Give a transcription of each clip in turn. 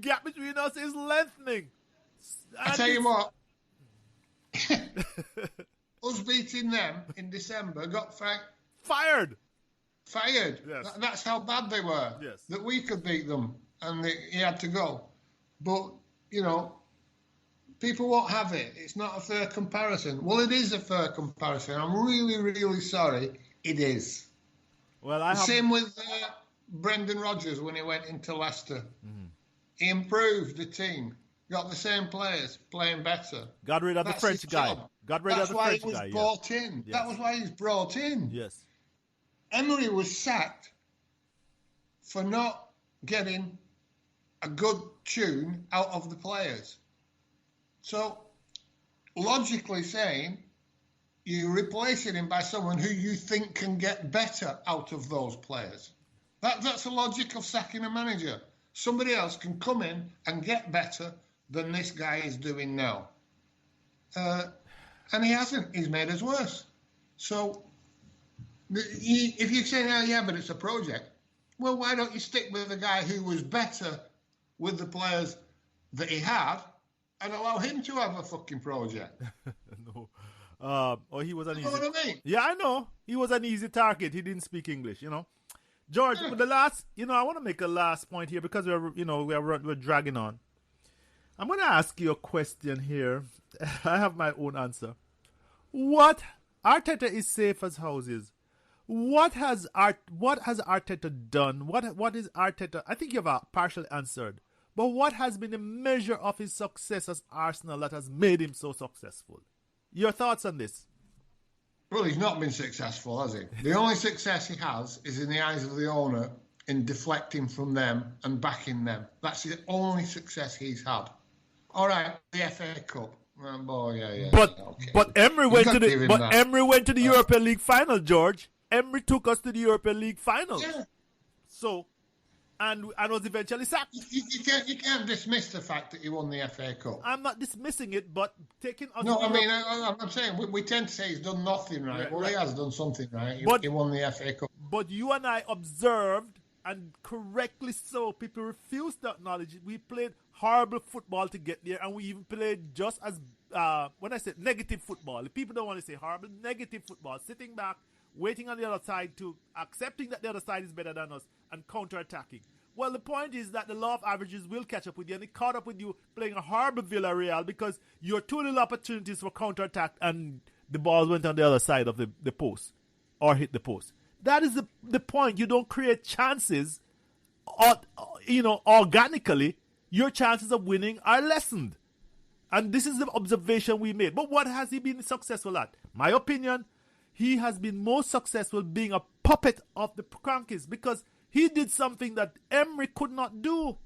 gap between us is lengthening. I tell you what, us beating them in December got fired. Yes. That's how bad they were. Yes. That we could beat them, and he had to go. But, you know, people won't have it. It's not a fair comparison. Well, it is a fair comparison. I'm really, really sorry. It is. Well, Same with Brendan Rodgers when he went into Leicester. Mm-hmm. He improved the team. Got the same players playing better. Got rid of the French guy. That's why he was brought in. Yes. That was why he was brought in. Yes. Emery was sacked for not getting a good tune out of the players. So, logically saying, you're replacing him by someone who you think can get better out of those players. That's the logic of sacking a manager. Somebody else can come in and get better than this guy is doing now. And he hasn't. He's made us worse. So, if you're saying, oh, yeah, but it's a project, well, why don't you stick with the guy who was better with the players that he had and allow him to have a fucking project? No. He was an easy... You know what I mean? Yeah, I know. He was an easy target. He didn't speak English, you know. George, the last... You know, I want to make a last point here because we're dragging on. I'm going to ask you a question here. I have my own answer. What... Arteta is safe as houses. What has Arteta done? What is Arteta? I think you have partially answered. But what has been the measure of his success as Arsenal that has made him so successful? Your thoughts on this? Well, he's not been successful, has he? The only success he has is in the eyes of the owner in deflecting from them and backing them. That's the only success he's had. All right, the FA Cup. Oh, yeah. But Emery went to the European League final, George. Emery took us to the European League final. Yeah. So, and was eventually sacked. You can't dismiss the fact that he won the FA Cup. I'm not dismissing it, but taking... I'm saying we tend to say he's done nothing right. Well, he has done something right. He won the FA Cup. But you and I observed, and correctly so, people refuse to acknowledge it. We played horrible football to get there, and we even played just as, when I say negative football, people don't want to say horrible, negative football, sitting back, waiting on the other side to accepting that the other side is better than us and counter-attacking. Well, the point is that the law of averages will catch up with you, and it caught up with you playing a horrible Villarreal because your two little opportunities for counter-attack and the ball went on the other side of the post or hit the post. That is the point. You don't create chances, organically. Your chances of winning are lessened. And this is the observation we made. But what has he been successful at? My opinion, he has been most successful being a puppet of the Crankies because he did something that Emery could not do.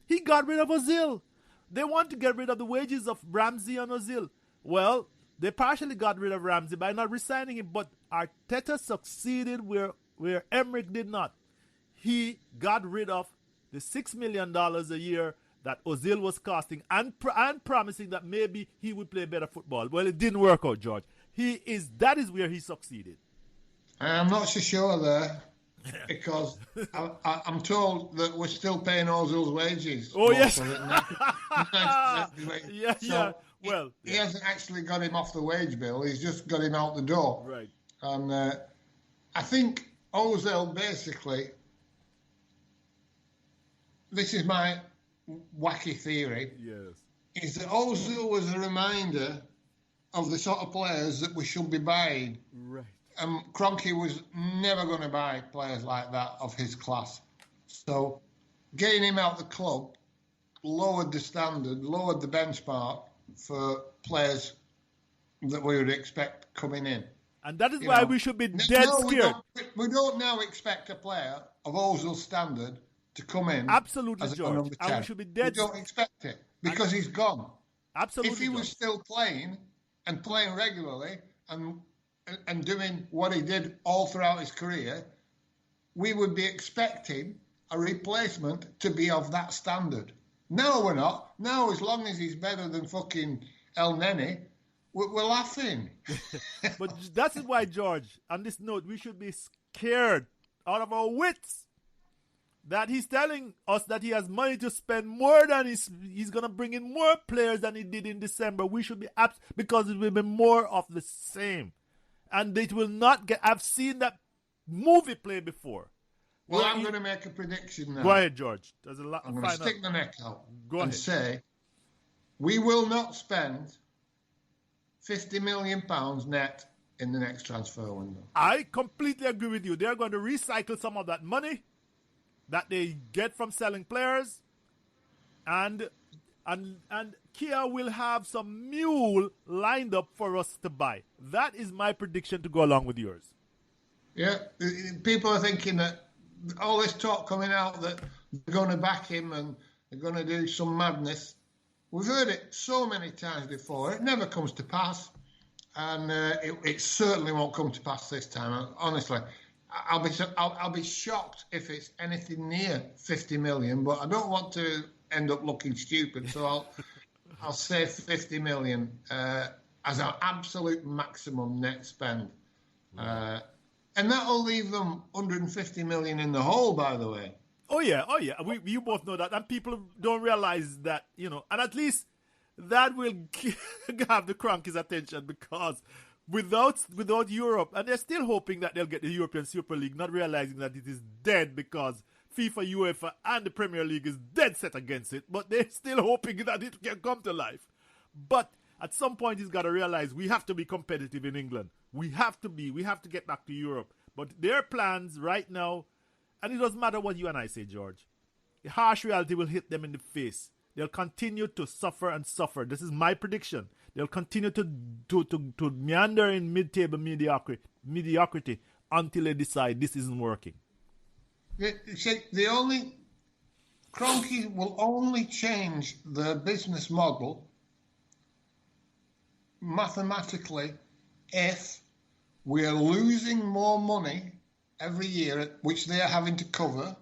He got rid of Ozil. They want to get rid of the wages of Ramsey and Ozil. Well, they partially got rid of Ramsey by not re-signing him, but Arteta succeeded where Emery did not. He got rid of the $6 million a year that Ozil was costing and promising that maybe he would play better football. Well, it didn't work out, George. That is where he succeeded. I'm not so sure there because I'm told that we're still paying Ozil's wages. Oh, yes. Yeah. Well, he hasn't actually got him off the wage bill. He's just got him out the door. Right. And I think Ozil basically, this is my wacky theory, is that Ozil was a reminder of the sort of players that we should be buying. Right. And Kroenke was never going to buy players like that of his class. So getting him out the club lowered the standard, lowered the benchmark for players that we would expect coming in. And that is why we should be dead scared. We don't now expect a player of Ozil's standard to come in. Absolutely, George. And we should be dead. We don't expect it because he's gone. Absolutely. If he was still playing and playing regularly and doing what he did all throughout his career, we would be expecting a replacement to be of that standard. No, we're not. Now, as long as he's better than fucking El Neni, we're laughing. But that's why, George, on this note, we should be scared out of our wits. that he's telling us that he has money to spend more than he's going to bring in more players than he did in December. We should be because it will be more of the same. And it will not get... I've seen that movie play before. Well, I'm going to make a prediction now. Go ahead, George. There's a lot. I'm going to stick my neck out and say we will not spend £50 million net in the next transfer window. I completely agree with you. They're going to recycle some of that money that they get from selling players, and Kia will have some mule lined up for us to buy. That is my prediction to go along with yours. Yeah, people are thinking that all this talk coming out that they're going to back him and they're going to do some madness. We've heard it so many times before. It never comes to pass, and it certainly won't come to pass this time. Honestly, I'll be shocked if it's anything near 50 million. But I don't want to end up looking stupid, so I'll say 50 million as our absolute maximum net spend. And that'll leave them 150 million in the hole, by the way. Oh yeah. You both know that, and people don't realize that, and at least that will have the Crankies' attention, because without Europe, and they're still hoping that they'll get the European Super League, not realizing that it is dead because FIFA, UEFA, and the Premier League is dead set against it, but they're still hoping that it can come to life. But at some point, he's got to realize we have to be competitive in England. We have to get back to Europe. But their plans right now, and it doesn't matter what you and I say, George, the harsh reality will hit them in the face. They'll continue to suffer and suffer. This is my prediction. They'll continue to meander in mid-table mediocrity until they decide this isn't working. See, Kroenke will only change the business model mathematically if we're losing more money every year, which they are having to cover,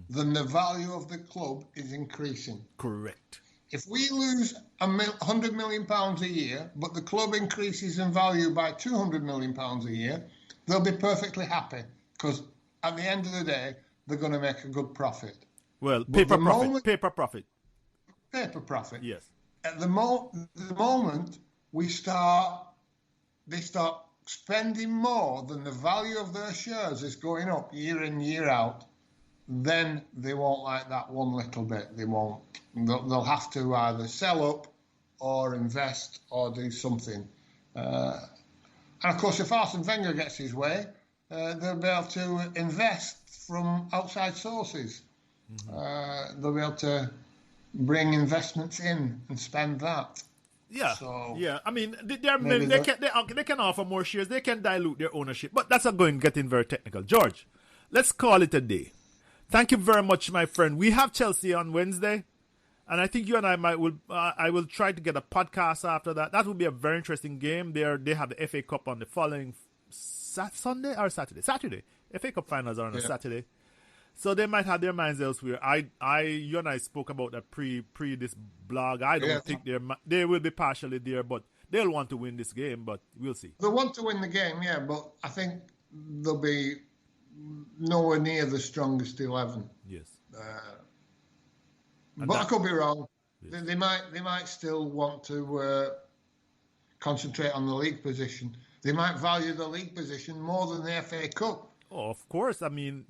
than the value of the club is increasing. Correct. If we lose £100 million a year, but the club increases in value by £200 million a year, they'll be perfectly happy, because at the end of the day, they're going to make a good profit. Well, paper profit. Paper profit. Yes. At the moment they start spending more than the value of their shares is going up year in, year out, then they won't like that one little bit. They won't. They'll have to either sell up or invest or do something. And of course, if Arsene Wenger gets his way, they'll be able to invest from outside sources. They'll be able to bring investments in and spend that. Yeah, so yeah. I mean, they can offer more shares. They can dilute their ownership, but that's not going getting very technical. George, let's call it a day. Thank you very much, my friend. We have Chelsea on Wednesday, and I think you and I I will try to get a podcast after that. That will be a very interesting game. They have the FA Cup on the following Sunday or Saturday. Saturday. FA Cup finals are on a Saturday. So they might have their minds elsewhere. You and I spoke about that pre this blog. I don't think they will be partially there, but they'll want to win this game. But we'll see. They want to win the game, yeah. But I think they'll be nowhere near the strongest 11. Yes. But I could be wrong. Yes. They might still want to concentrate on the league position. They might value the league position more than the FA Cup. Oh, of course. I mean,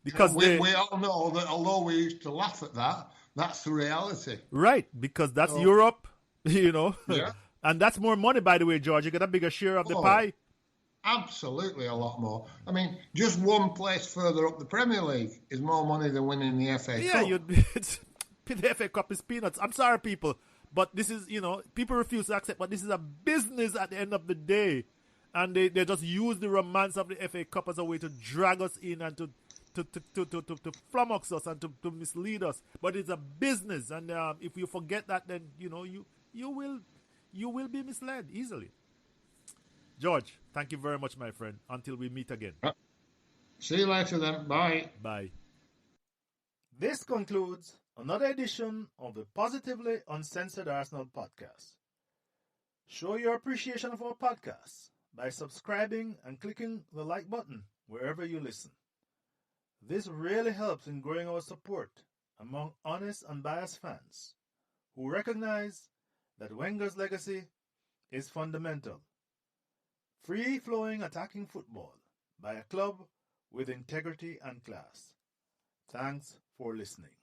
because we all know that although we used to laugh at that, that's the reality. Right, because that's Europe, Yeah. And that's more money, by the way, George. You get a bigger share of the pie. Absolutely a lot more. I mean, just one place further up the Premier League is more money than winning the FA Cup. Yeah, the FA Cup is peanuts. I'm sorry, people, but this is, people refuse to accept, but this is a business at the end of the day. And they just use the romance of the FA Cup as a way to drag us in and to flummox us and to mislead us. But it's a business, and if you forget that, then you will be misled easily. George, thank you very much, my friend. Until we meet again. See you later then. Bye. Bye. This concludes another edition of the Positively Uncensored Arsenal podcast. Show your appreciation of our podcast by subscribing and clicking the like button wherever you listen. This really helps in growing our support among honest and biased fans who recognize that Wenger's legacy is fundamental. Free-flowing attacking football by a club with integrity and class. Thanks for listening.